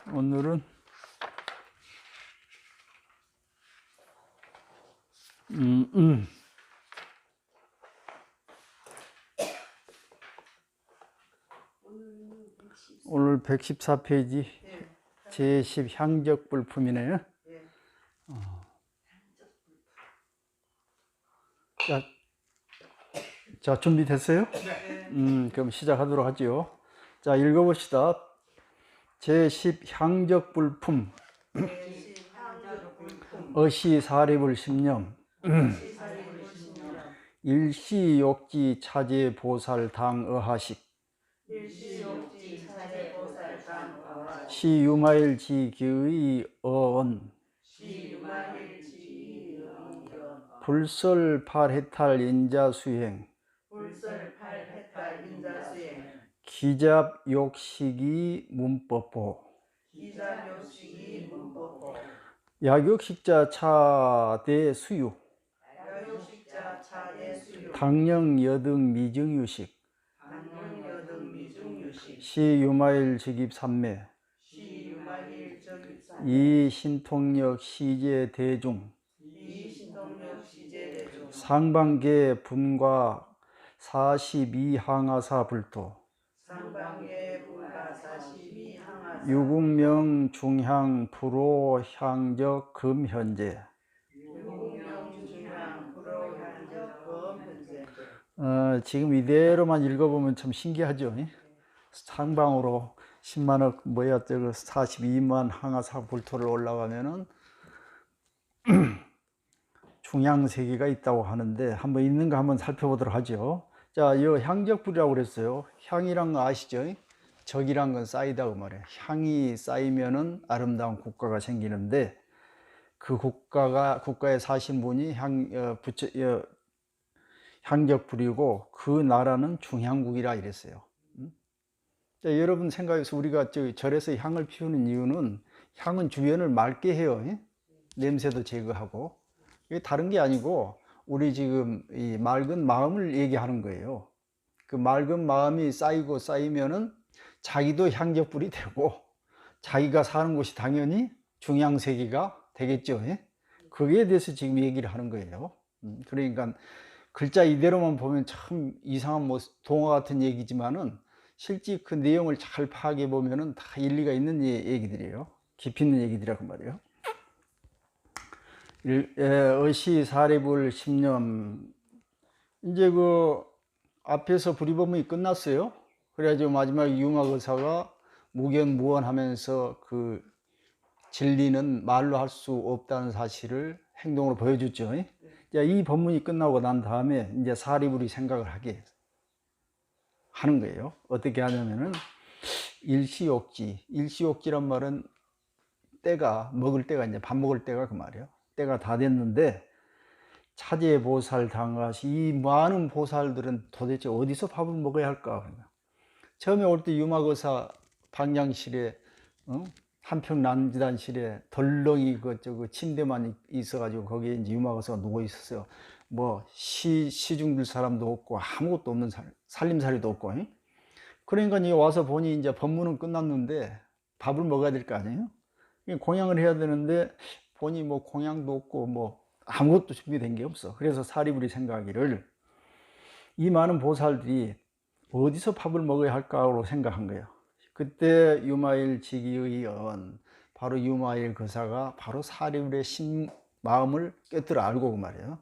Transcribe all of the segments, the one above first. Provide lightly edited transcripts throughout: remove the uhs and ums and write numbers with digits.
오늘은 오늘 114페이지 제10 향적불품이네요. 자, 준비됐어요? 네. 그럼 시작하도록 하죠. 자, 읽어봅시다. 제10 향적불품 어시사립을 십념 일시욕지 차제보살당 시유마일지기의 어언 불설팔해탈 인자수행 기잡욕식이 문법보 약욕식자 차대 수유 당령여등 미증유식 시유마일 직입삼매 이신통력 시제 대중 상반계 분과 42항하사 불토 유국명 중향 불호향적 금현재 지금 이대로만 읽어보면 참 신기하죠. 상방으로 10만억 뭐야 저거 42만 항하사 불토를 올라가면은 중향세계가 있다고 하는데 한번 있는가 한번 살펴보도록 하죠. 자, 이 향적불이라고 그랬어요. 향이란 거 아시죠? 적이란 건 쌓이다 그 말이에요. 향이 쌓이면은 아름다운 국가가 생기는데 그 국가에 사신 분이 향적불이고 그 나라는 중향국이라 이랬어요. 자, 여러분 생각해서 우리가 절에서 향을 피우는 이유는 향은 주변을 맑게 해요. 냄새도 제거하고. 이게 다른 게 아니고 우리 지금 이 맑은 마음을 얘기하는 거예요. 그 맑은 마음이 쌓이면은 자기도 향적불이 되고 자기가 사는 곳이 당연히 중향세계가 되겠죠. 거기에 대해서 지금 얘기를 하는 거예요. 그러니까 글자 이대로만 보면 참 이상한 동화 같은 얘기지만은 실제 그 내용을 잘 파악해 보면은 다 일리가 있는 얘기들이에요. 깊이 있는 얘기들이라고 말이에요. 어시사립을 십념 이제 그 앞에서 불이법문이 끝났어요. 그래가지고 마지막 유마의사가 무견무언하면서 그 진리는 말로 할 수 없다는 사실을 행동으로 보여줬죠. 이 법문이 끝나고 난 다음에 이제 사리불이 생각을 하게 하는 거예요. 어떻게 하냐면은 일시욕지란 말은 먹을 때가 이제 밥 먹을 때가 그 말이에요. 때가 다 됐는데 차제보살 당하시 이 많은 보살들은 도대체 어디서 밥을 먹어야 할까? 처음에 올 때 유마거사 방장실에 한평 난지단실에 덜렁이 그 침대만 있어가지고 거기에 이제 유마거사가 누워 있었어요. 뭐 시중 들 사람도 없고 아무것도 없는 살림살이도 없고. 그러니까 이제 와서 보니 이제 법문은 끝났는데 밥을 먹어야 될 거 아니에요? 공양을 해야 되는데 보니 뭐 공양도 없고 뭐 아무것도 준비된 게 없어. 그래서 사리불이 생각하기를 이 많은 보살들이 어디서 밥을 먹어야 할까로 생각한 거예요. 그때 유마일 지기의언 바로 유마일 거사가 바로 사리불의 마음을 꿰뚫어 알고 그 말이에요.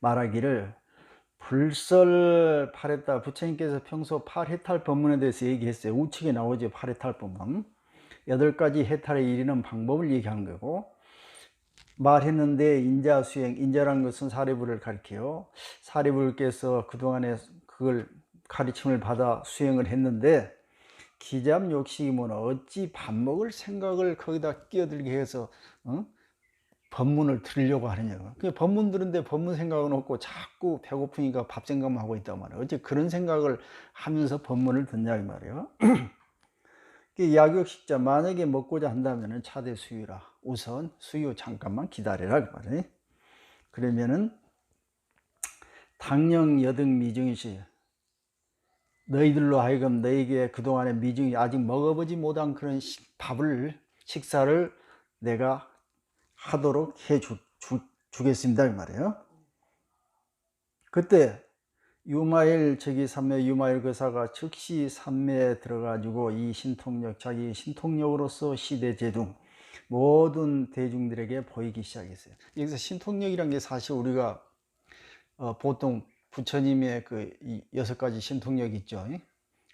말하기를 불설팔해탈 부처님께서 평소 팔해탈 법문에 대해서 얘기했어요. 우측에 나오죠. 팔해탈 법문 8가지 해탈에 이르는 방법을 얘기하는 거고 말했는데 인자수행 인자라는 것은 사리불을 가리켜요. 사리불께서 그동안에 그걸 가르침을 받아 수행을 했는데 기잡욕식이 뭐나 어찌 밥 먹을 생각을 거기다 끼어들게 해서 법문을 들으려고 하느냐. 법문 들은데 법문 생각은 없고 자꾸 배고프니까 밥 생각만 하고 있단 말이에요. 어째 그런 생각을 하면서 법문을 듣냐 이 말이에요. 약욕식자 만약에 먹고자 한다면 차대 수유라. 우선 수유 잠깐만 기다려라 그 말이에요. 그러면은 당령 여등 미증시 너희들로 하여금 너에게 그동안의 미중이 아직 먹어보지 못한 그런 식사를 내가 하도록 주겠습니다 이 말이에요. 그때 유마엘 삼매 유마엘 거사가 즉시 삼매에 들어가지고 이 신통력, 자기 신통력으로서 시대 대중 모든 대중들에게 보이기 시작했어요. 여기서 신통력이란 게 사실 우리가 보통 부처님의 그 6가지 신통력 있죠.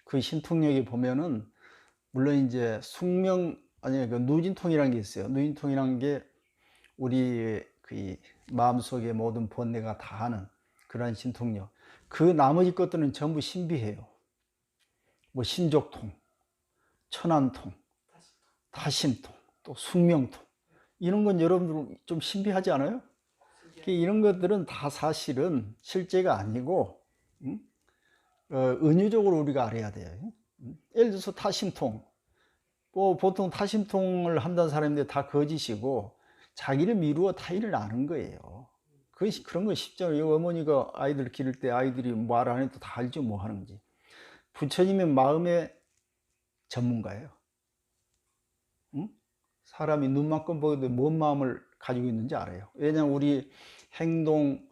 그 신통력이 보면은 물론 이제 숙명 아니 그 누진통이라는 게 있어요. 누진통이라는 게 우리 그 마음속에 모든 번뇌가 다 하는 그러한 신통력. 그 나머지 것들은 전부 신비해요. 뭐 신족통, 천안통, 다심통, 또 숙명통. 이런 건 여러분들 좀 신비하지 않아요? 이런 것들은 다 사실은 실제가 아니고 은유적으로 우리가 알아야 돼요. 예를 들어서 타심통. 뭐 보통 타심통을 한다는 사람인데 다 거짓이고 자기를 미루어 타인을 아는 거예요. 그런 거 쉽잖아요. 어머니가 아이들 기를 때 아이들이 말 안 해도 다 알죠. 뭐 하는지. 부처님의 마음의 전문가예요. 응? 사람이 눈만큼 보여도 뭔 마음을 가지고 있는지 알아요. 왜냐하면 우리 행동,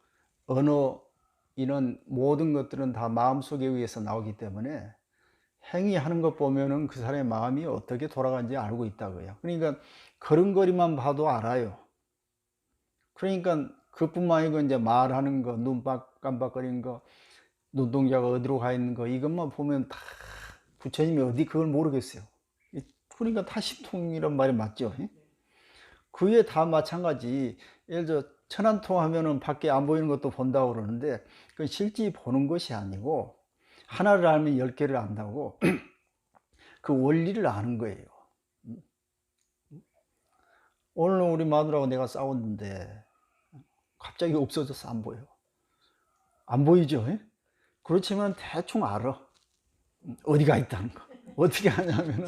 언어 이런 모든 것들은 다 마음속에 의해서 나오기 때문에 행위하는 것 보면은 그 사람의 마음이 어떻게 돌아가는지 알고 있다고요. 그러니까 걸음걸이만 봐도 알아요. 그러니까 그뿐만 아니고 이제 말하는 거, 눈 깜빡거리는 거, 눈동자가 어디로 가 있는 거 이것만 보면 다 부처님이 어디 그걸 모르겠어요. 그러니까 타심통이란 말이 맞죠. 그게 다 마찬가지. 예를 들어 천안통 하면은 밖에 안 보이는 것도 본다고 그러는데 그건 실제 보는 것이 아니고 하나를 알면 10개를 안다고 그 원리를 아는 거예요. 오늘 우리 마누라하고 내가 싸웠는데 갑자기 없어져서 안 보여. 안 보이죠? 그렇지만 대충 알아. 어디가 있다는 거. 어떻게 하냐면은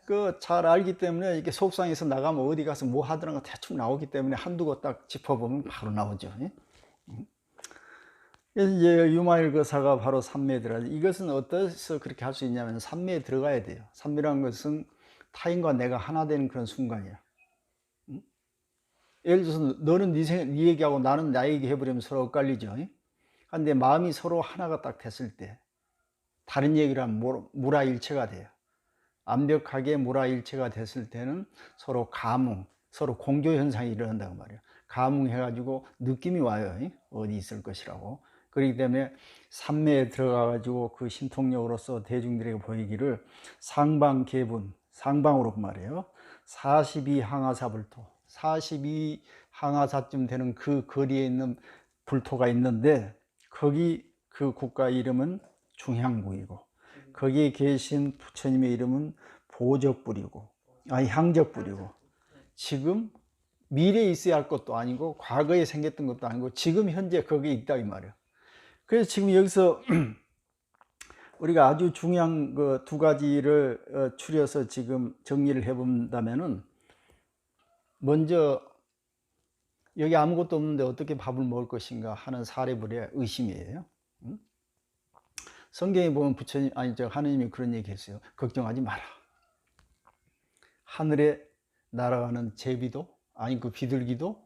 그 잘 알기 때문에 이렇게 속상해서 나가면 어디 가서 뭐 하더라가 대충 나오기 때문에 한두 거 딱 짚어보면 바로 나오죠. 이제 유마일 거사가 바로 삼매에 들어가죠. 이것은 어떠서 그렇게 할 수 있냐면 삼매에 들어가야 돼요. 삼매라는 것은 타인과 내가 하나 되는 그런 순간이야. 예를 들어서 너는 네 얘기하고 나는 나 얘기 해버리면 서로 엇갈리죠. 근데 마음이 서로 하나가 딱 됐을 때 다른 얘기를 하면 무라일체가 돼요. 완벽하게 무라일체가 됐을 때는 서로 감흥, 서로 공조 현상이 일어난다고 말이에요. 감흥해가지고 느낌이 와요. 어디 있을 것이라고. 그렇기 때문에 삼매에 들어가가지고 그 신통력으로서 대중들에게 보이기를 상방계분, 상방으로 말이에요. 42항아사불토, 42항아사쯤 되는 그 거리에 있는 불토가 있는데 거기 그 국가 이름은 중향국이고 거기에 계신 부처님의 이름은 보적불이고 향적불이고 지금 미래에 있어야 할 것도 아니고 과거에 생겼던 것도 아니고 지금 현재 거기에 있다 이 말이에요. 그래서 지금 여기서 우리가 아주 중요한 그 두 가지를 추려서 지금 정리를 해본다면은 먼저 여기 아무것도 없는데 어떻게 밥을 먹을 것인가 하는 사례불의 의심이에요. 성경에 보면 부처님 하느님이 그런 얘기 했어요. 걱정하지 마라. 하늘에 날아가는 제비도 그 비둘기도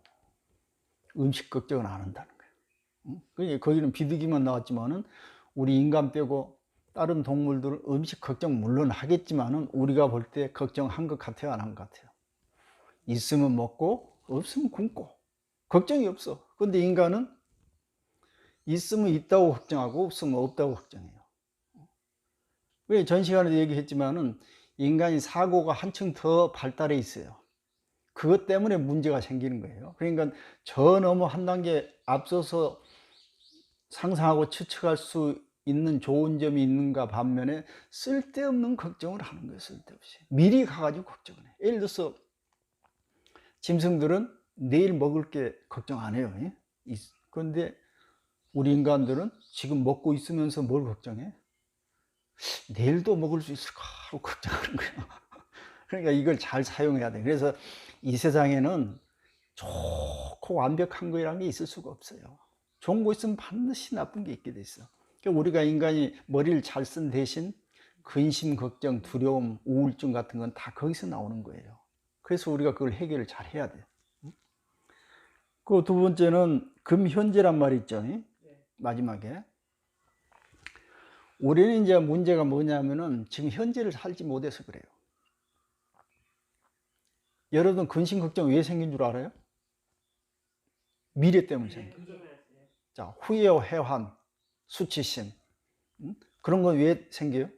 음식 걱정은 안 한다는 거예요. 그러니까 거기는 비둘기만 나왔지만은 우리 인간 빼고 다른 동물들은 음식 걱정 물론 하겠지만은 우리가 볼 때 걱정한 것 같아요, 안 한 것 같아요? 있으면 먹고 없으면 굶고 걱정이 없어. 근데 인간은 있으면 있다고 걱정하고 없으면 없다고 걱정해요. 왜 전 시간에도 얘기했지만은 인간이 사고가 한층 더 발달해 있어요. 그것 때문에 문제가 생기는 거예요. 그러니까 저 너무 한 단계 앞서서 상상하고 추측할 수 있는 좋은 점이 있는가 반면에 쓸데없는 걱정을 하는 거예요. 쓸데없이 미리 가가지고 걱정을 해요. 예를 들어서 짐승들은 내일 먹을 게 걱정 안 해요. 그런데 우리 인간들은 지금 먹고 있으면서 뭘 걱정해? 내일도 먹을 수 있을까 하고 걱정하는 거예요. 그러니까 이걸 잘 사용해야 돼. 그래서 이 세상에는 좋고 완벽한 거라는 게 있을 수가 없어요. 좋은 거 있으면 반드시 나쁜 게 있게 돼 있어. 그러니까 우리가 인간이 머리를 잘 쓴 대신 근심, 걱정, 두려움, 우울증 같은 건 다 거기서 나오는 거예요. 그래서 우리가 그걸 해결을 잘 해야 돼. 그 두 번째는 금현재란 말이 있죠. 마지막에. 우리는 이제 문제가 뭐냐면은 지금 현재를 살지 못해서 그래요. 여러분 근심, 걱정 왜 생긴 줄 알아요? 미래 때문에 생겨. 자, 후회와 회한, 수치심. 그런 건 왜 생겨요?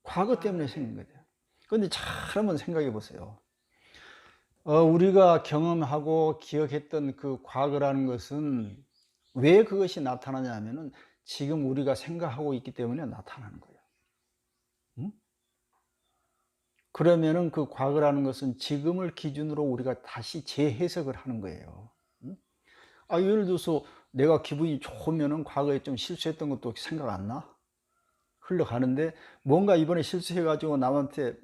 과거 때문에 생긴 거예요. 그런데 잘 한번 생각해 보세요. 우리가 경험하고 기억했던 그 과거라는 것은 왜 그것이 나타나냐 하면은 지금 우리가 생각하고 있기 때문에 나타나는 거예요. 그러면은 그 과거라는 것은 지금을 기준으로 우리가 다시 재해석을 하는 거예요. 예를 들어서 내가 기분이 좋으면은 과거에 좀 실수했던 것도 생각 안 나? 흘러가는데 뭔가 이번에 실수해가지고 남한테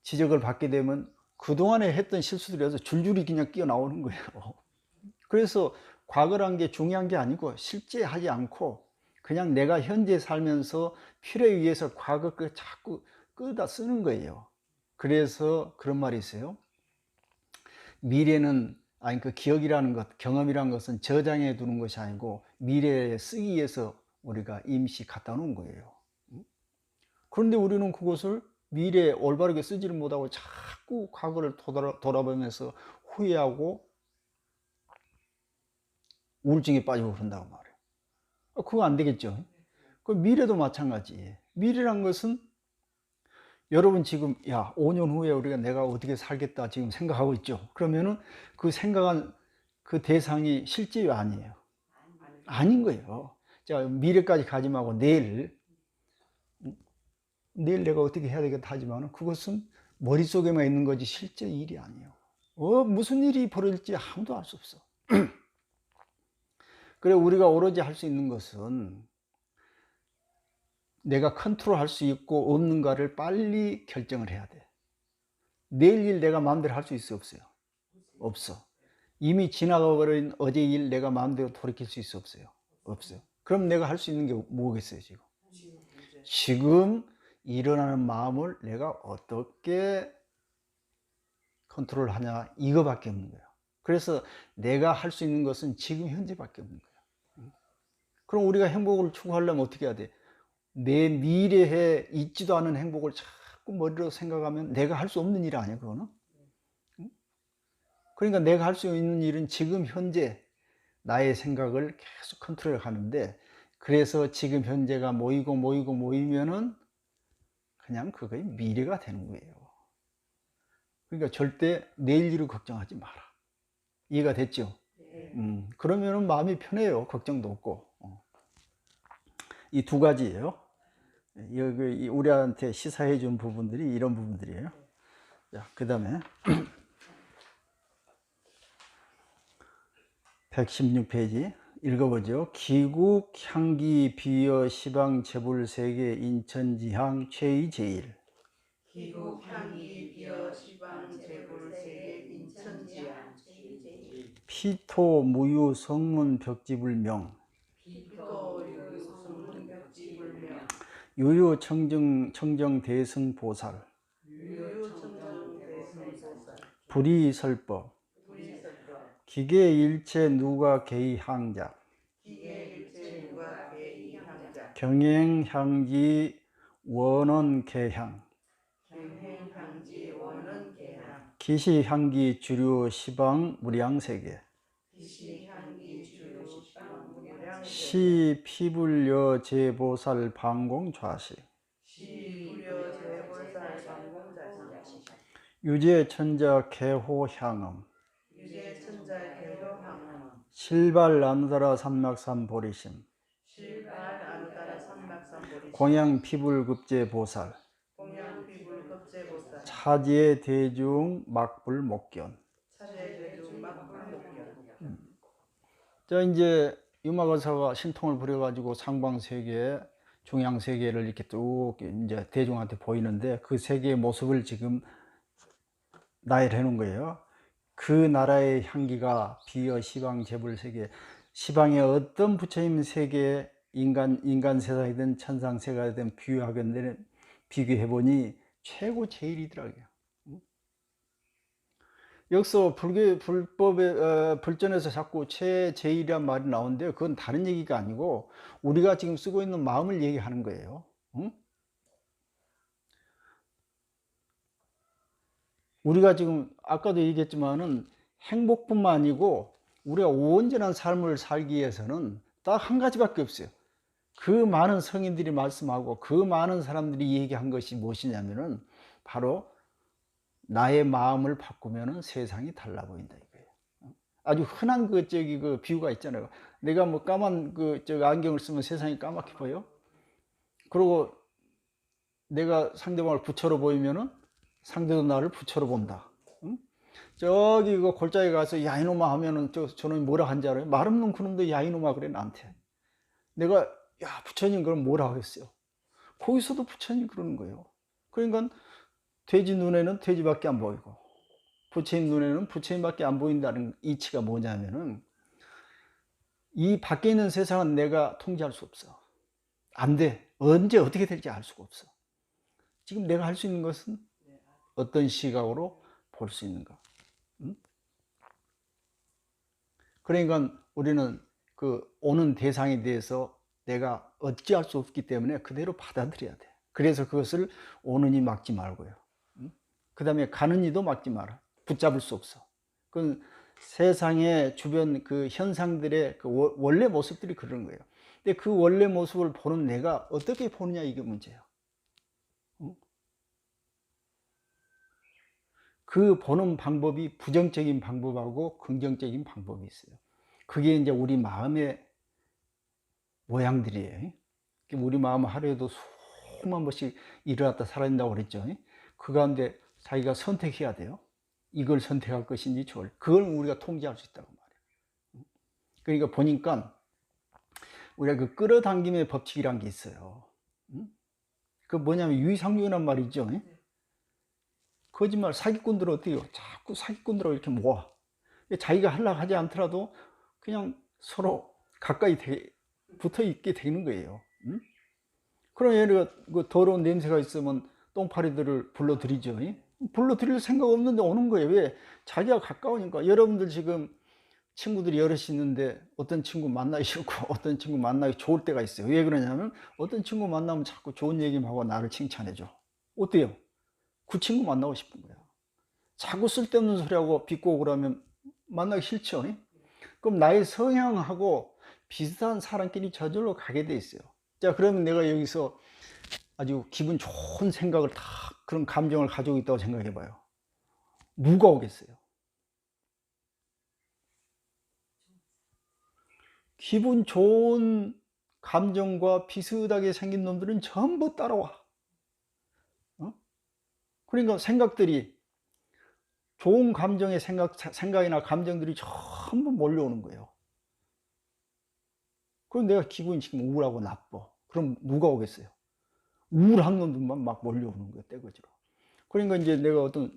지적을 받게 되면 그동안에 했던 실수들에서 줄줄이 그냥 끼어 나오는 거예요. 그래서 과거란 게 중요한 게 아니고 실제 하지 않고 그냥 내가 현재 살면서 필요에 의해서 과거 그 자꾸 끌다 쓰는 거예요. 그래서 그런 말이 있어요. 미래는 그 기억이라는 것, 경험이라는 것은 저장해 두는 것이 아니고 미래에 쓰기 위해서 우리가 임시 갖다 놓은 거예요. 그런데 우리는 그것을 미래에 올바르게 쓰지를 못하고 자꾸 과거를 돌아보면서 후회하고 우울증에 빠지고 그런다고 말해요. 그거 안 되겠죠. 그 미래도 마찬가지예요. 미래란 것은 여러분 지금 5년 후에 우리가 내가 어떻게 살겠다 지금 생각하고 있죠. 그러면은 그 생각한 그 대상이 실제 아니에요. 아닌 거예요. 자, 미래까지 가지 말고 내일 내가 어떻게 해야 되겠다 하지만 그것은 머릿속에만 있는 거지 실제 일이 아니에요. 무슨 일이 벌어질지 아무도 알 수 없어. 그래 우리가 오로지 할 수 있는 것은 내가 컨트롤할 수 있고 없는가를 빨리 결정을 해야 돼. 내일 일 내가 마음대로 할 수 있어 없어요? 없어. 이미 지나가 버린 어제 일 내가 마음대로 돌이킬 수 있어 없어요? 없어요. 그럼 내가 할 수 있는 게 뭐겠어요 지금? 지금 일어나는 마음을 내가 어떻게 컨트롤하냐 이거밖에 없는 거예요. 그래서 내가 할 수 있는 것은 지금 현재밖에 없는 거예요. 그럼 우리가 행복을 추구하려면 어떻게 해야 돼? 내 미래에 있지도 않은 행복을 자꾸 머리로 생각하면 내가 할 수 없는 일 아니야 그거는? 그러니까 내가 할 수 있는 일은 지금 현재 나의 생각을 계속 컨트롤 하는데, 그래서 지금 현재가 모이면은 그냥 그거의 미래가 되는 거예요. 그러니까 절대 내일 일을 걱정하지 마라. 이해가 됐죠? 그러면은 마음이 편해요. 걱정도 없고. 이 두 가지예요. 여기 우리한테 시사해 준 부분들이 이런 부분들이에요. 자, 그 다음에 116페이지 읽어보죠. 기국, 향기, 비여, 시방, 재불, 세계, 인천지향, 최의, 제일. 기국, 향기, 비여, 시방, 재불, 세계, 인천지향, 최의, 제일. 피토, 무유, 성문, 벽지불명. 피토, 유유, 성문, 벽지불명. 유유, 청정, 대승, 보살. 유유, 청정, 대승, 보살. 불이설법. 불이설법. 기계, 일체, 누가, 개의, 항자. 기계, 일체, 누가, 개의, 항자. 경행, 향지, 원원, 개향. 경행, 향지, 원원, 개향. 기시, 향기, 주류, 시방, 무량세계. 기시, 향기, 주류, 시방, 무량세계. 시, 피불여, 제보살, 방공, 좌시. 시, 불여, 제보살, 방공, 좌시. 유제, 천자, 개호, 향음. 유제, 천자, 개호, 향음. 실발, 나누다라, 삼막삼, 보리심. 실발, 나누다라, 삼막삼, 보리심. 공양, 피불, 급제, 보살. 공양, 피불, 급제, 보살. 차지의 대중, 막불, 목견. 차지의 대중, 막불, 목견. 자, 이제 유마거사가 신통을 부려가지고 상방세계, 중앙세계를 이렇게 쭉 이제 대중한테 보이는데 그 세계의 모습을 지금 나열해 놓은 거예요. 그 나라의 향기가 비여, 시방, 재불 세계, 시방의 어떤 부처님 세계에 인간 세상이든 천상 세상이든 비교해 보니 최고 제일이더라고요. 여기서 불법의 불전에서 자꾸 최제일이란 말이 나오는데요. 그건 다른 얘기가 아니고 우리가 지금 쓰고 있는 마음을 얘기하는 거예요. 응? 우리가 지금 아까도 얘기했지만은 행복뿐만 아니고 우리가 온전한 삶을 살기 위해서는 딱 한 가지밖에 없어요. 그 많은 성인들이 말씀하고 그 많은 사람들이 얘기한 것이 무엇이냐면은 바로 나의 마음을 바꾸면은 세상이 달라 보인다 이거예요. 아주 흔한 그 비유가 있잖아요. 내가 뭐 까만 안경을 쓰면 세상이 까맣게 보여. 그리고 내가 상대방을 부처로 보이면은 상대도 나를 부처로 본다. 응? 저기 그 골짜기 가서 야 이놈아 하면은 저놈이 뭐라 한지 알아요? 말 없는 그놈도 야 이놈아 그래 나한테. 내가 야 부처님 그럼 뭐라 하겠어요? 거기서도 부처님 그러는 거예요. 그러니까 돼지 눈에는 돼지밖에 안 보이고 부처님 눈에는 부처님밖에 안 보인다는 이치가 뭐냐면은 이 밖에 있는 세상은 내가 통제할 수 없어. 안 돼. 언제 어떻게 될지 알 수가 없어. 지금 내가 할 수 있는 것은 어떤 시각으로 볼 수 있는가. 응? 그러니까 우리는 그 오는 대상에 대해서 내가 어찌할 수 없기 때문에 그대로 받아들여야 돼. 그래서 그것을 오는 이 막지 말고요. 그 다음에 가는 이도 막지 마라. 붙잡을 수 없어. 그건 세상의 주변 그 현상들의 그 원래 모습들이 그런 거예요. 근데 그 원래 모습을 보는 내가 어떻게 보느냐 이게 문제예요. 그 보는 방법이 부정적인 방법하고 긍정적인 방법이 있어요. 그게 이제 우리 마음의 모양들이에요. 우리 마음은 하루에도 수만 번씩 일어났다 사라진다고 그랬죠. 그 가운데 자기가 선택해야 돼요. 이걸 선택할 것인지 저걸. 그걸 우리가 통제할 수 있다고 말해요. 그러니까 보니까 우리가 그 끌어당김의 법칙이란 게 있어요. 그 뭐냐면 유의상종이란 말이죠. 거짓말, 사기꾼들은 어떻게 해요? 자꾸 사기꾼들하고 이렇게 모아. 자기가 하려고 하지 않더라도 그냥 서로 가까이 붙어 있게 되는 거예요. 그럼 얘가 그 더러운 냄새가 있으면 똥파리들을 불러들이죠. 불러들일 생각 없는데 오는 거예요. 왜? 자기가 가까우니까. 여러분들 지금 친구들이 여럿이 있는데 어떤 친구 만나기 싫고 어떤 친구 만나기 좋을 때가 있어요. 왜 그러냐면 어떤 친구 만나면 자꾸 좋은 얘기만 하고 나를 칭찬해줘. 어때요? 그 친구 만나고 싶은 거야. 자꾸 쓸데없는 소리하고 비꼬고 그러면 만나기 싫죠. 그럼 나의 성향하고 비슷한 사람끼리 저절로 가게 돼 있어요. 자, 그러면 내가 여기서 아주 기분 좋은 생각을 다 그런 감정을 가지고 있다고 생각해 봐요. 누가 오겠어요? 기분 좋은 감정과 비슷하게 생긴 놈들은 전부 따라와. 그러니까 생각들이 좋은 감정의 생각이나 감정들이 전부 몰려오는 거예요. 그럼 내가 기분이 지금 우울하고 나빠. 그럼 누가 오겠어요? 우울한 놈들만 막 몰려오는 거예요, 떼거지로. 그러니까 이제 내가 어떤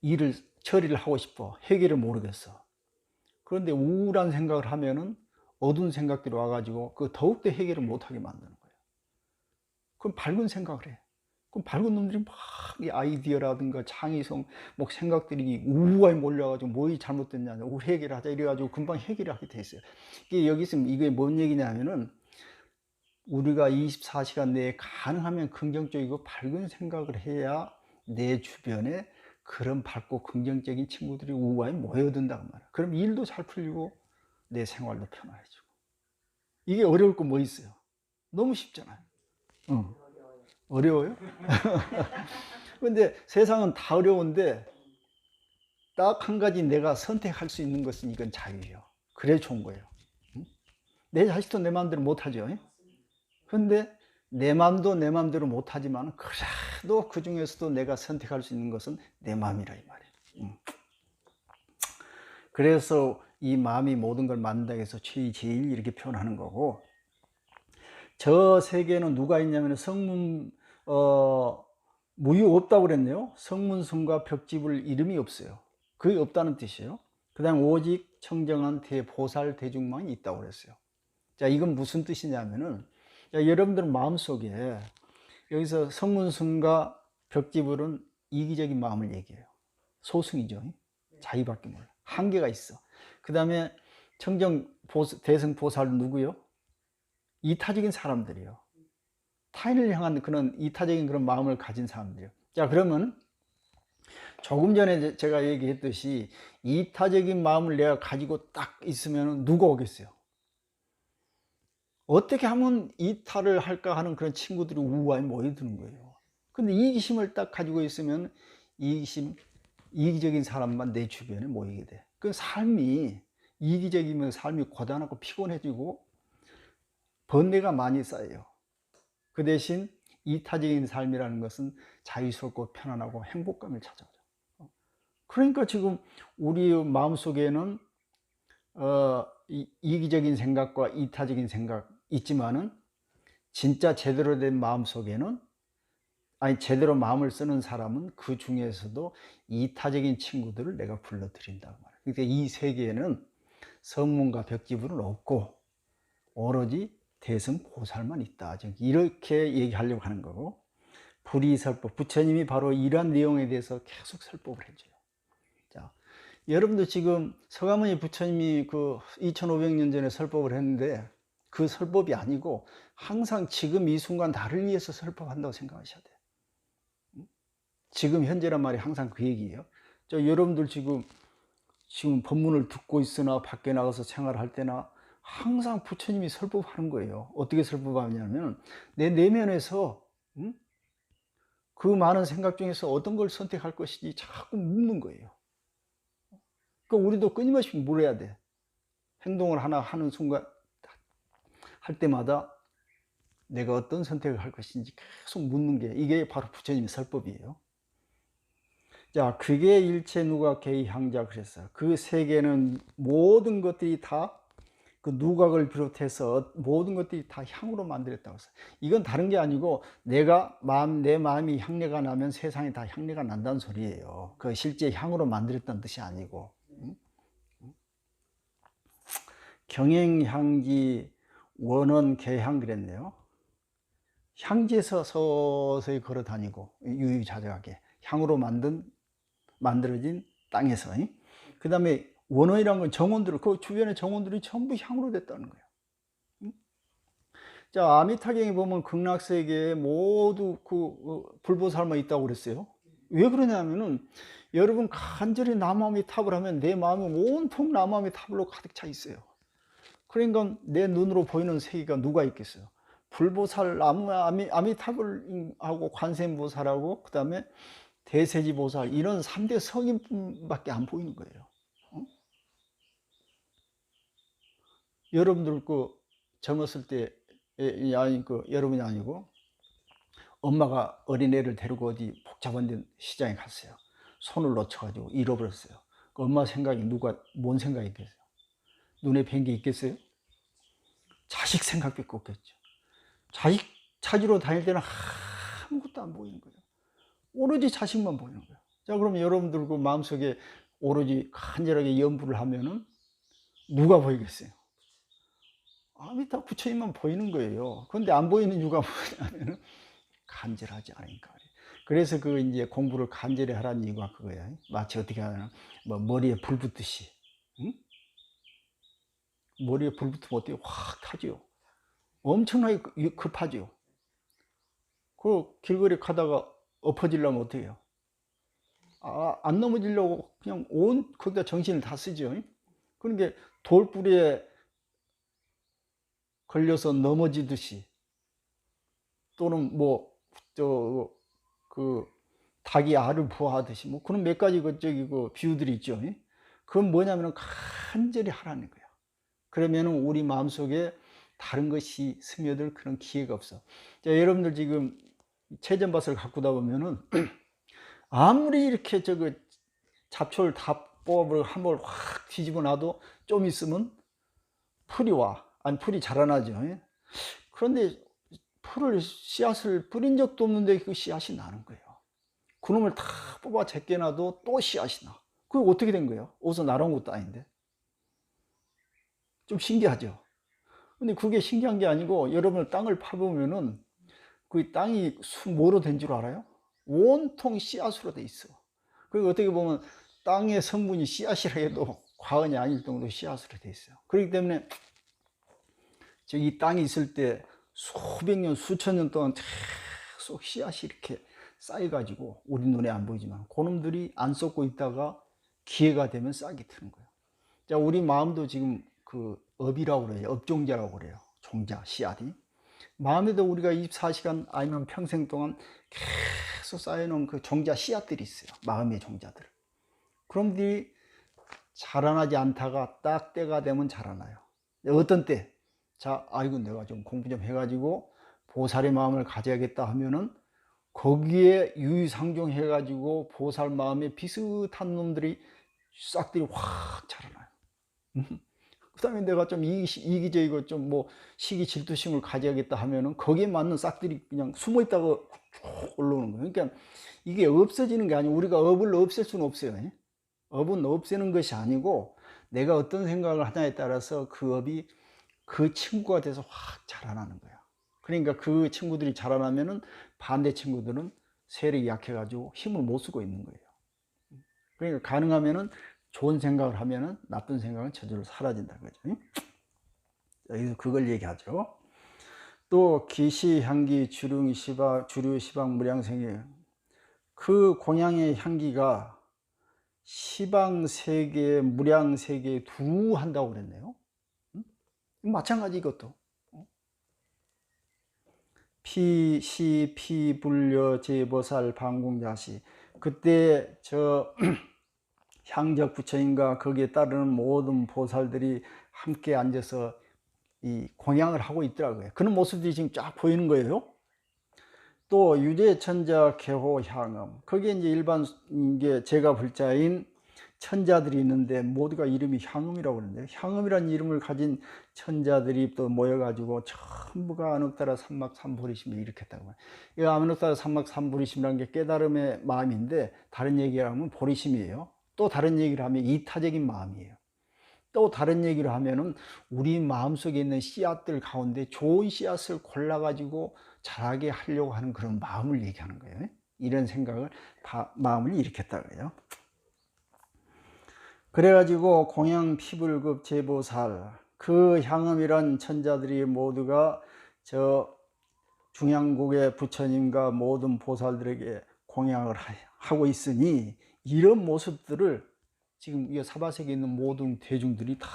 일을 처리를 하고 싶어. 해결을 모르겠어. 그런데 우울한 생각을 하면은 어두운 생각들이 와가지고 그 더욱더 해결을 못하게 만드는 거예요. 그럼 밝은 생각을 해. 그럼 밝은 놈들이 막 이 아이디어라든가 창의성, 뭐 생각들이 우아에 몰려가지고 뭐이 잘못됐냐, 우리 해결하자 이래가지고 금방 해결을 하게 돼 있어요. 이게 여기서 이게 뭔 얘기냐면은 우리가 24시간 내에 가능하면 긍정적이고 밝은 생각을 해야 내 주변에 그런 밝고 긍정적인 친구들이 우아에 모여든다고 말이야. 그럼 일도 잘 풀리고 내 생활도 편안해지고. 이게 어려울 거 뭐 있어요? 너무 쉽잖아요. 응. 어려워요? 근데 세상은 다 어려운데 딱 한 가지 내가 선택할 수 있는 것은 이건 자유예요. 그래 좋은 거예요. 응? 내 자식도 내 마음대로 못하죠. 근데 내 마음도 내 마음대로 못하지만 그래도 그 중에서도 내가 선택할 수 있는 것은 내 마음이라 이 말이에요. 그래서 이 마음이 모든 걸 만든다고 해서 최제일 이렇게 표현하는 거고, 저 세계에는 누가 있냐면 무유 없다고 그랬네요. 성문성과 벽집을 이름이 없어요. 그게 없다는 뜻이에요. 그 다음 오직 청정한 대보살 대중만이 있다고 그랬어요. 자, 이건 무슨 뜻이냐면은, 자, 여러분들 마음속에 여기서 성문순과 벽지불은 이기적인 마음을 얘기해요. 소승이죠. 자기밖에 몰라. 한계가 있어. 그 다음에 대승 보살은 누구요? 이타적인 사람들이요. 타인을 향한 그런 이타적인 그런 마음을 가진 사람들이요. 자, 그러면 조금 전에 제가 얘기했듯이 이타적인 마음을 내가 가지고 딱 있으면 누가 오겠어요? 어떻게 하면 이타를 할까 하는 그런 친구들이 우아에 모여드는 거예요. 근데 이기심을 딱 가지고 있으면 이기적인 사람만 내 주변에 모이게 돼. 그 삶이 이기적이면 삶이 고단하고 피곤해지고 번뇌가 많이 쌓여요. 그 대신 이타적인 삶이라는 것은 자유스럽고 편안하고 행복감을 찾아오죠. 그러니까 지금 우리 마음속에는 이기적인 생각과 이타적인 생각 있지만은 진짜 제대로 된 마음속에는, 아니 제대로 마음을 쓰는 사람은 그 중에서도 이타적인 친구들을 내가 불러들인다고 말해요. 그러니까 이 세계에는 성문과 벽지불은 없고 오로지 대승 보살만 있다, 이렇게 얘기하려고 하는 거고, 불이설법, 부처님이 바로 이러한 내용에 대해서 계속 설법을 해줘요. 자, 여러분도 지금 서가모니 부처님이 그 2500년 전에 설법을 했는데 그 설법이 아니고 항상 지금 이 순간 나를 위해서 설법한다고 생각하셔야 돼요. 지금 현재란 말이 항상 그 얘기예요. 여러분들 지금 법문을 듣고 있으나 밖에 나가서 생활할 때나 항상 부처님이 설법하는 거예요. 어떻게 설법하냐면 내 내면에서 그 많은 생각 중에서 어떤 걸 선택할 것인지 자꾸 묻는 거예요. 그러니까 우리도 끊임없이 물어야 돼. 행동을 하나 하는 순간 할 때마다 내가 어떤 선택을 할 것인지 계속 묻는 게, 이게 바로 부처님의 설법이에요. 자, 그게 일체 누각계의 향자 그랬어요. 그 세계는 모든 것들이 다 그 누각을 비롯해서 모든 것들이 다 향으로 만들었다고 했어요. 이건 다른 게 아니고 내 마음이 향내가 나면 세상에 다 향내가 난다는 소리예요. 그 실제 향으로 만들었다는 뜻이 아니고. 경행향지 원원 개향 그랬네요. 향지에서 서서히 걸어 다니고 유유자적하게 향으로 만들어진 땅에서. 그 다음에 원원이란 건 정원들, 그 주변의 정원들이 전부 향으로 됐다는 거예요. 자, 아미타경에 보면 극락세계에 모두 불보살만 있다고 그랬어요. 왜 그러냐면은 여러분 간절히 남아미탑을 하면 내 마음이 온통 남아미탑으로 가득 차 있어요. 그러니까 내 눈으로 보이는 세계가 누가 있겠어요? 불보살, 아미타불 하고 관세음보살하고 그 다음에 대세지보살, 이런 3대 성인뿐밖에 안 보이는 거예요. 여러분들 젊었을 때, 아니 여러분이 아니고 엄마가 어린애를 데리고 어디 복잡한 데 시장에 갔어요. 손을 놓쳐가지고 잃어버렸어요. 그 엄마 생각이 뭔 생각이 있겠어요? 눈에 뵌 게 있겠어요? 자식 생각밖에 없겠죠. 자식 찾으러 다닐 때는 아무것도 안 보이는 거예요. 오로지 자식만 보이는 거예요. 자, 그러면 여러분들 그 마음속에 오로지 간절하게 염불을 하면은 누가 보이겠어요? 아미타 부처님만 보이는 거예요. 그런데 안 보이는 이유가 뭐냐면은 간절하지 않으니까. 그래서 이제 공부를 간절히 하라는 이유가 그거예요. 마치 어떻게 하나, 머리에 불 붙듯이. 응? 머리에 불 붙으면 어때요? 확 타지요. 엄청나게 급하지요. 길거리 가다가 엎어지려면 어떻게 해요? 안 넘어지려고 그냥 거기다 정신을 다 쓰죠. 그러니까 돌뿌리에 걸려서 넘어지듯이, 또는 닭이 알을 부화하듯이, 그런 몇 가지 비유들이 있죠. 그건 뭐냐면 간절히 하라는 거예요. 그러면 우리 마음속에 다른 것이 스며들 그런 기회가 없어. 자, 여러분들 지금 채전밭을 가꾸다 보면은 아무리 이렇게 잡초를 다 뽑아버리고 한번 확 뒤집어 놔도 좀 있으면 풀이 자라나죠. 그런데 씨앗을 뿌린 적도 없는데 그 씨앗이 나는 거예요. 그놈을 다 뽑아 제껴놔도 또 씨앗이 나. 그게 어떻게 된 거예요? 어디서 날아온 것도 아닌데. 좀 신기하죠. 근데 그게 신기한 게 아니고 여러분 땅을 파보면은 그 땅이 뭐로 된 줄 알아요? 온통 씨앗으로 돼 있어. 그리고 어떻게 보면 땅의 성분이 씨앗이라 해도 과언이 아닐 정도로 씨앗으로 돼 있어요. 그렇기 때문에 이 땅이 있을 때 수백 년, 수천 년 동안 계속 씨앗이 이렇게 쌓여가지고 우리 눈에 안 보이지만 그놈들이 안 썩고 있다가 기회가 되면 싹이 트는 거예요. 자, 우리 마음도 지금 그 업이라고 그래요. 업종자라고 그래요. 종자, 씨앗이. 마음에도 우리가 24시간 아니면 평생 동안 계속 쌓여놓은 그 종자 씨앗들이 있어요. 마음의 종자들. 그럼들이 자라나지 않다가 딱 때가 되면 자라나요. 어떤 때? 자, 아이고 내가 좀 공부 좀 해가지고 보살의 마음을 가져야겠다 하면은 거기에 유유상종 해가지고 보살 마음에 비슷한 놈들이 싹들이 확 자라나요. 그 다음에 내가 좀 이기적이고 좀 뭐 시기 질투심을 가져야겠다 하면은 거기에 맞는 싹들이 그냥 숨어 있다가 쭉 올라오는 거예요. 그러니까 이게 없어지는 게 아니고 우리가 업을 없앨 수는 없어요. 업은 없애는 것이 아니고 내가 어떤 생각을 하냐에 따라서 그 업이 그 친구가 돼서 확 자라나는 거야. 그러니까 그 친구들이 자라나면은 반대 친구들은 세력이 약해가지고 힘을 못 쓰고 있는 거예요. 그러니까 가능하면은 좋은 생각을 하면은 나쁜 생각은 저절로 사라진다 그죠? 여기서 그걸 얘기하죠. 또 기시, 향기, 주류, 시방, 무량생이 그 공양의 향기가 시방 세계, 무량 세계에 두한다고 그랬네요. 마찬가지 이것도. 피, 시, 피, 불려, 제보살, 방궁자시. 그때 저 향적 부처님과 거기에 따르는 모든 보살들이 함께 앉아서 이 공양을 하고 있더라고요. 그런 모습들이 지금 쫙 보이는 거예요. 또 유재천자 개호 향음. 거기에 이제 일반 이게 제가 불자인 천자들이 있는데 모두가 이름이 향음이라고 그러는데요. 향음이라는 이름을 가진 천자들이 또 모여가지고 전부가 안옥따라 삼막삼보리심을 일으켰다고. 이 안옥따라 삼막삼보리심이라는 게 깨달음의 마음인데 다른 얘기를 하면 보리심이에요. 또 다른 얘기를 하면 이타적인 마음이에요. 또 다른 얘기를 하면은 우리 마음속에 있는 씨앗들 가운데 좋은 씨앗을 골라가지고 자라게 하려고 하는 그런 마음을 얘기하는 거예요. 이런 생각을 마음을 일으켰다고요. 그래가지고 공양 피불급 제보살 그 향음이란 천자들이 모두가 저 중앙국의 부처님과 모든 보살들에게 공양을 하고 있으니 이런 모습들을 지금 이 사바세계에 있는 모든 대중들이 다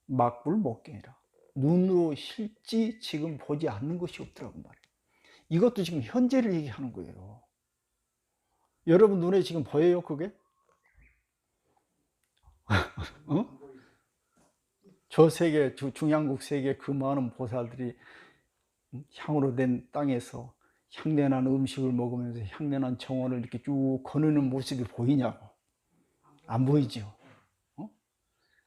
막불목경이라 눈으로 실지 지금 보지 않는 것이 없더라고 말이에요. 이것도 지금 현재를 얘기하는 거예요. 여러분 눈에 지금 보여요 그게? 어? 저 세계, 중앙국 세계 그 많은 보살들이 향으로 된 땅에서 향내난 음식을 먹으면서 향내난 정원을 이렇게 쭉 거느는 모습이 보이냐고. 안 보이죠. 어?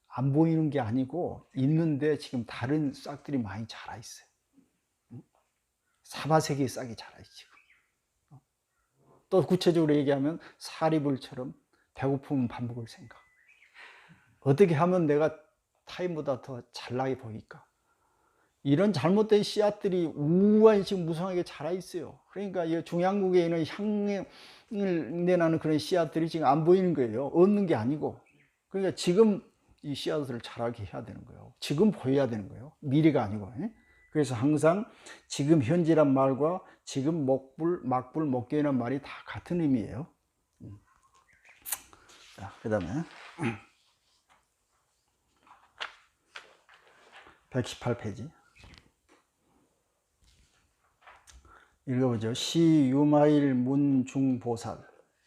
안 보이는 게 아니고 있는데 지금 다른 싹들이 많이 자라 있어요. 사바세계의 싹이 자라 있죠. 또 구체적으로 얘기하면 사리불처럼 배고프면 밥 먹을 생각. 어떻게 하면 내가 타인보다 더 잘나게 보일까? 이런 잘못된 씨앗들이 우아히 지금 무성하게 자라 있어요. 그러니까 이 중앙국에 있는 향을 내나는 그런 씨앗들이 지금 안 보이는 거예요. 없는 게 아니고. 그러니까 지금 이 씨앗을 자라게 해야 되는 거예요. 지금 보여야 되는 거예요. 미래가 아니고. 그래서 항상 지금 현재란 말과 지금 목불, 막불, 목경이란 말이 다 같은 의미예요. 자, 그 다음에 118페이지 읽어보죠. 시유마일 문중보살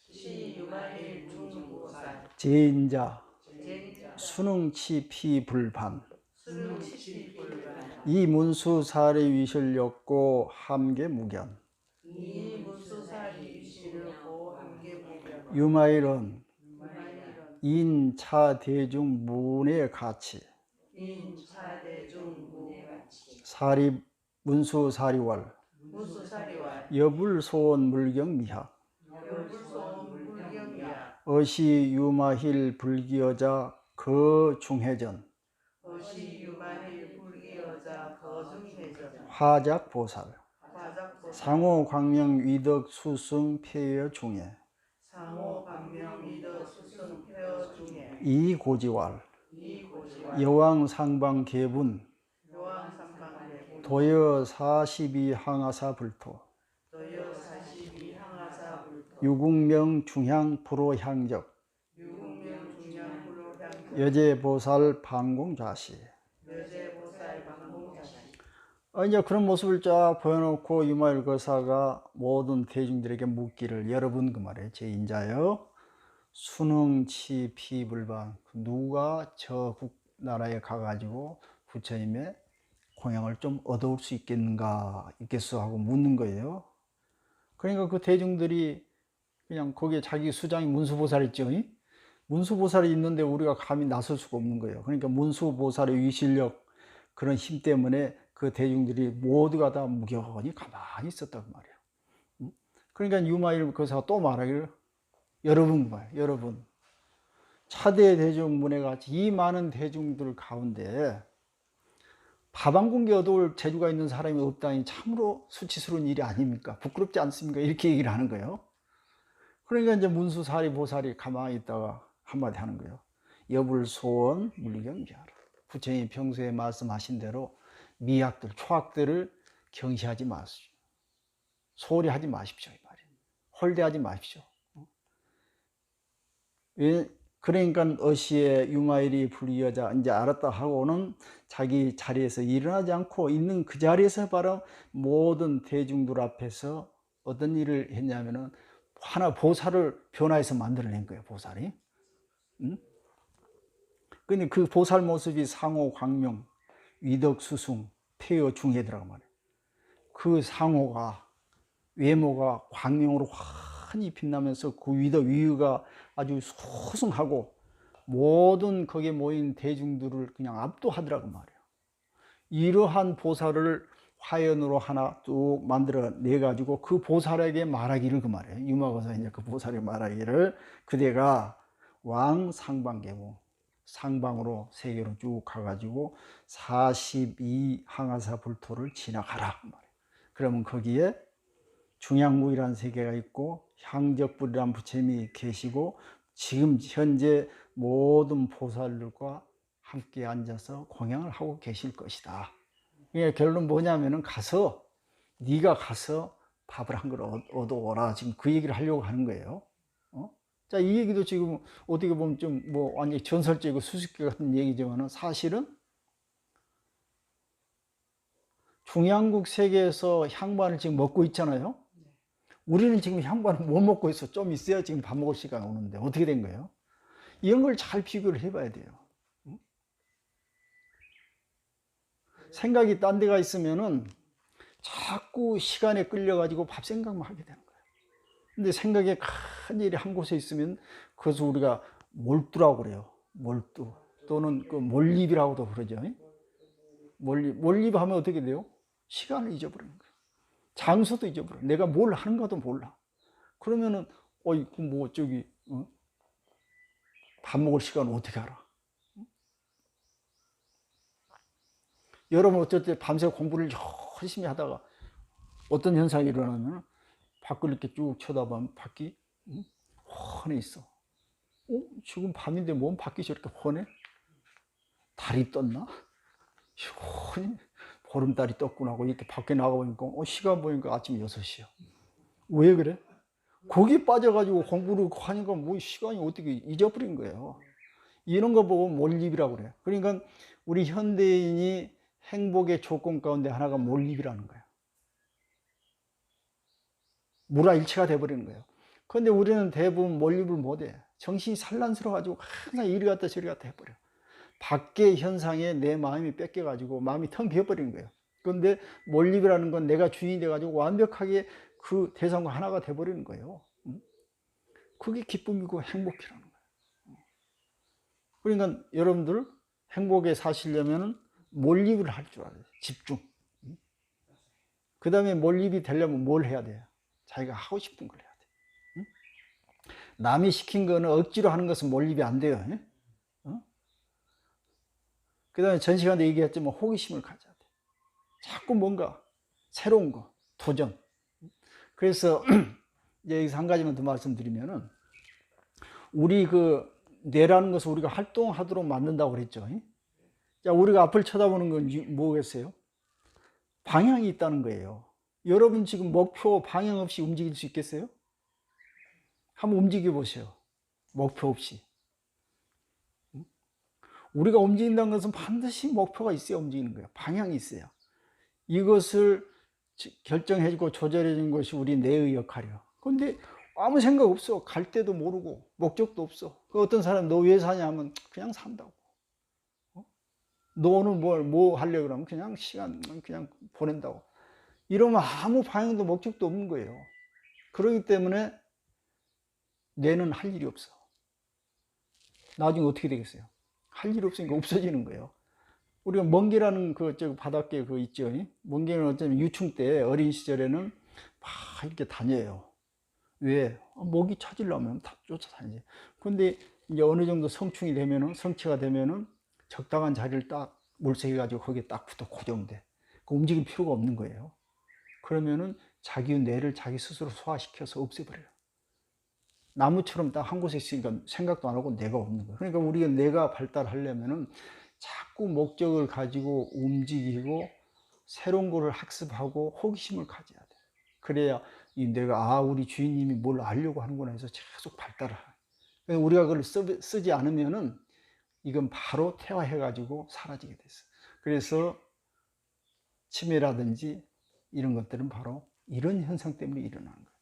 시유마일 중보살 제인자 제인자 수능치피불반 수능치피불반 이문수사리 위실렸고 함계무견 이문수사리 위실렸고 함계무견 유마일은 유마일은 인차대중 문의 가치 인차대중 문의 가치 사리 문수사리월 문수사리와 여불소원 물경미학 여불소원 물경미야 어시 유마힐 불기여자 그 중해전 어시 유만일 불이여자 거중해져자 화작보살, 화작보살 상호 광명 위덕 수승 폐여 중에 상호 광명 위덕 수승 폐여 중에 이고지왈, 이고지와 여왕 상방 계분, 여왕 삼방대군 도여 42 항하사 불토, 도여 42 항하사 불토 유국명 중향 불호향적, 유국명 중량 불호향 여제보살 방공좌시. 여제보살 방공자시 이제 그런 모습을 쫙 보여놓고 유마일 거사가 모든 대중들에게 묻기를, 여러분 그 말이에요, 제 인자여 순응치 피불방, 누가 저 나라에 가가지고 부처님의 공양을 좀 얻어올 수 있겠어 하고 묻는 거예요. 그러니까 그 대중들이 그냥 거기에 자기 수장이 문수보살 있죠. 문수보살이 있는데 우리가 감히 나설 수가 없는 거예요. 그러니까 문수보살의 위실력, 그런 힘 때문에 그 대중들이 모두가 다 무견히 가만히 있었단 말이에요. 그러니까 유마일 거사가 또 말하기를, 여러분 봐요, 여러분 차대 대중문회같이 이 많은 대중들 가운데 밥 한 공기 얻어올 재주가 있는 사람이 없다니 참으로 수치스러운 일이 아닙니까? 부끄럽지 않습니까? 이렇게 얘기를 하는 거예요. 그러니까 이제 문수사리 보살이 가만히 있다가 한마디 하는 거예요. 여불소원 물경지하라. 부처님이 평소에 말씀하신 대로 미학들, 초학들을 경시하지 마십시오. 소홀히 하지 마십시오. 이 말이에요. 홀대하지 마십시오. 그러니까 어시에 유마일이 불이여자 이제 알았다 하고는 자기 자리에서 일어나지 않고 있는 그 자리에서 바로 모든 대중들 앞에서 어떤 일을 했냐면은 하나 보살을 변화해서 만들어낸 거예요. 보살이. 근데 그 보살 모습이 상호 광명 위덕 수승 폐여 중해더라고 말이에요. 그 상호가, 외모가 광명으로 환히 빛나면서 그 위덕 위유가 아주 소승하고 모든 거기에 모인 대중들을 그냥 압도하더라고 말이에요. 이러한 보살을 화연으로 하나 쭉 만들어 내 가지고 그 보살에게 말하기를, 그 말이에요. 유마거사 이제 그 보살에게 말하기를, 그대가 왕 상방계고 상방으로 세계로 쭉 가가지고 42 항하사 불토를 지나가라 그 말이에요. 그러면 거기에 중양무이라는 세계가 있고 향적불이라는 부처님이 계시고 지금 현재 모든 보살들과 함께 앉아서 공양을 하고 계실 것이다. 이게 결론 뭐냐면은 네가 가서 밥을 한 그릇 얻어오라, 지금 그 얘기를 하려고 하는 거예요. 자, 이 얘기도 지금 어떻게 보면 좀 뭐 완전히 전설적이고 수수께 같은 얘기지만은 사실은 중양국 세계에서 향반을 지금 먹고 있잖아요. 우리는 지금 향반을 못 먹고 있어. 좀 있어야 지금 밥 먹을 시간 오는데 어떻게 된 거예요? 이런 걸 잘 비교를 해봐야 돼요. 생각이 딴 데가 있으면은 자꾸 시간에 끌려가지고 밥 생각만 하게 되는 거예요. 근데 생각에 큰 일이 한 곳에 있으면 그것을 우리가 몰두라고 그래요. 몰두. 또는 그 몰입이라고도 그러죠. 몰입하면 어떻게 돼요? 시간을 잊어버리는 거예요. 장소도 잊어버려요. 내가 뭘 하는가도 몰라. 그러면은 뭐 저기 밥 먹을 시간을 어떻게 알아? 여러분 어쩔 때 밤새 공부를 열심히 하다가 어떤 현상이 일어나면 밖을 이렇게 쭉 쳐다보면 밖이 훤해 있어. 지금 밤인데 뭔 밖이 저렇게 훤해? 달이 떴나? 시원히 보름달이 떴구나 하고 이렇게 밖에 나가보니까 시간 보니까 아침 6시야. 왜 그래? 거기 빠져가지고 공부를 하니까 뭐 시간이 어떻게 잊어버린 거예요. 이런 거 보고 몰입이라고 그래요. 그러니까 우리 현대인이 행복의 조건 가운데 하나가 몰입이라는 거예요. 무라일체가 돼버리는 거예요. 그런데 우리는 대부분 몰입을 못해. 정신이 산란스러워가지고 항상 이리 갔다 저리 갔다 해버려. 밖의 현상에 내 마음이 뺏겨가지고 마음이 텅 비어버리는 거예요. 그런데 몰입이라는 건 내가 주인이 돼가지고 완벽하게 그 대상과 하나가 돼버리는 거예요. 그게 기쁨이고 행복이라는 거예요. 그러니까 여러분들 행복에 사시려면 몰입을 할 줄 알아요. 집중. 그 다음에 몰입이 되려면 뭘 해야 돼요? 자기가 하고 싶은 걸 해야 돼요. 남이 시킨 거는 억지로 하는 것은 몰입이 안 돼요. 그 다음에 전 시간에 얘기했지만 호기심을 가져야 돼. 자꾸 뭔가 새로운 거, 도전. 그래서 이제 여기서 한 가지만 더 말씀드리면은, 우리 그 뇌라는 것을 우리가 활동하도록 만든다고 그랬죠. 자, 우리가 앞을 쳐다보는 건 뭐겠어요? 방향이 있다는 거예요. 여러분 지금 목표 방향 없이 움직일 수 있겠어요? 한번 움직여 보세요. 목표 없이. 우리가 움직인다는 것은 반드시 목표가 있어야 움직이는 거예요. 방향이 있어야. 이것을 결정해주고 조절해주는 것이 우리 뇌의 역할이에요. 그런데 아무 생각 없어. 갈 데도 모르고 목적도 없어. 그 어떤 사람 너 왜 사냐 하면 그냥 산다고. 너는 뭐 하려고 그러면 그냥 시간 그냥 보낸다고. 이러면 아무 방향도 목적도 없는 거예요. 그렇기 때문에 뇌는 할 일이 없어. 나중에 어떻게 되겠어요? 할 일이 없으니까 없어지는 거예요. 우리가 멍게라는 저 바닷가 있죠. 멍게는 어쩌면 유충 때 어린 시절에는 막 이렇게 다녀요. 왜? 먹이 찾으려면 다 쫓아다니지. 근데 이제 어느 정도 성충이 되면은, 성체가 되면은 적당한 자리를 딱 물색해 가지고 거기에 딱 붙어 고정돼. 움직일 필요가 없는 거예요. 그러면은 자기 뇌를 자기 스스로 소화시켜서 없애버려요. 나무처럼 딱 한 곳에 있으니까 생각도 안 하고 뇌가 없는 거예요. 그러니까 우리가 뇌가 발달하려면은 자꾸 목적을 가지고 움직이고 새로운 거를 학습하고 호기심을 가져야 돼요. 그래야 이 뇌가 우리 주인님이 뭘 알려고 하는구나 해서 계속 발달을 해요. 우리가 그걸 쓰지 않으면은 이건 바로 퇴화해 가지고 사라지게 됐어요. 그래서 치매라든지 이런 것들은 바로 이런 현상 때문에 일어나는 거예요.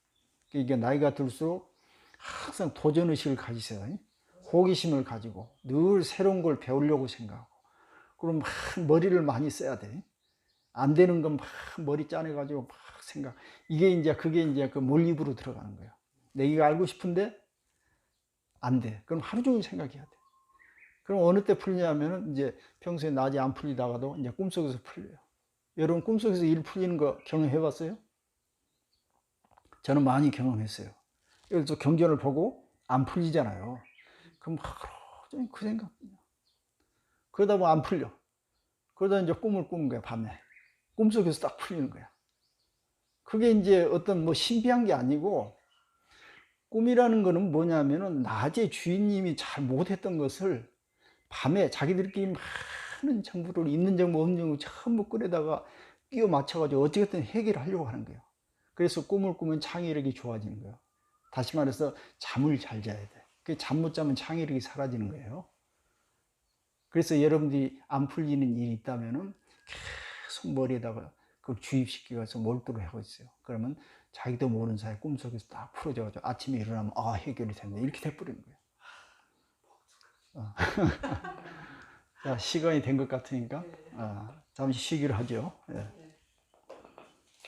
이게 나이가 들수록 항상 도전의식을 가지세요. 호기심을 가지고 늘 새로운 걸 배우려고 생각하고, 그럼 막 머리를 많이 써야 돼. 안 되는 건 막 머리 짜내가지고 막 생각. 그게 이제 그 몰입으로 들어가는 거예요. 내가 알고 싶은데 안 돼. 그럼 하루 종일 생각해야 돼. 그럼 어느 때 풀리냐면은 이제 평소에 낮에 안 풀리다가도 이제 꿈속에서 풀려요. 여러분 꿈속에서 일 풀리는 거 경험해 봤어요? 저는 많이 경험했어요. 그래서 경전을 보고 안 풀리잖아요. 그럼 하루 종일 그 생각. 그러다 보면 안 풀려. 그러다 이제 꿈을 꾸는 거야, 밤에. 꿈속에서 딱 풀리는 거야. 그게 이제 어떤 신비한 게 아니고, 꿈이라는 거는 뭐냐면은 낮에 주인님이 잘 못했던 것을 밤에 자기들끼리 많은 정보를, 있는 정보 없는 정보 전부 끌어다가 끼워 맞춰가지고 어떻게든 해결하려고 하는 거예요. 그래서 꿈을 꾸면 창의력이 좋아지는 거예요. 다시 말해서 잠을 잘 자야 돼. 잠 못 자면 창의력이 사라지는 거예요. 그래서 여러분들이 안 풀리는 일이 있다면은 계속 머리에다가 그걸 주입시켜서 몰두를 하고 있어요. 그러면 자기도 모르는 사이 꿈속에서 딱 풀어져가지고 아침에 일어나면 해결이 됐네, 이렇게 돼버리는 거예요. 자, 시간이 된 것 같으니까 잠시 쉬기로 하죠. 예.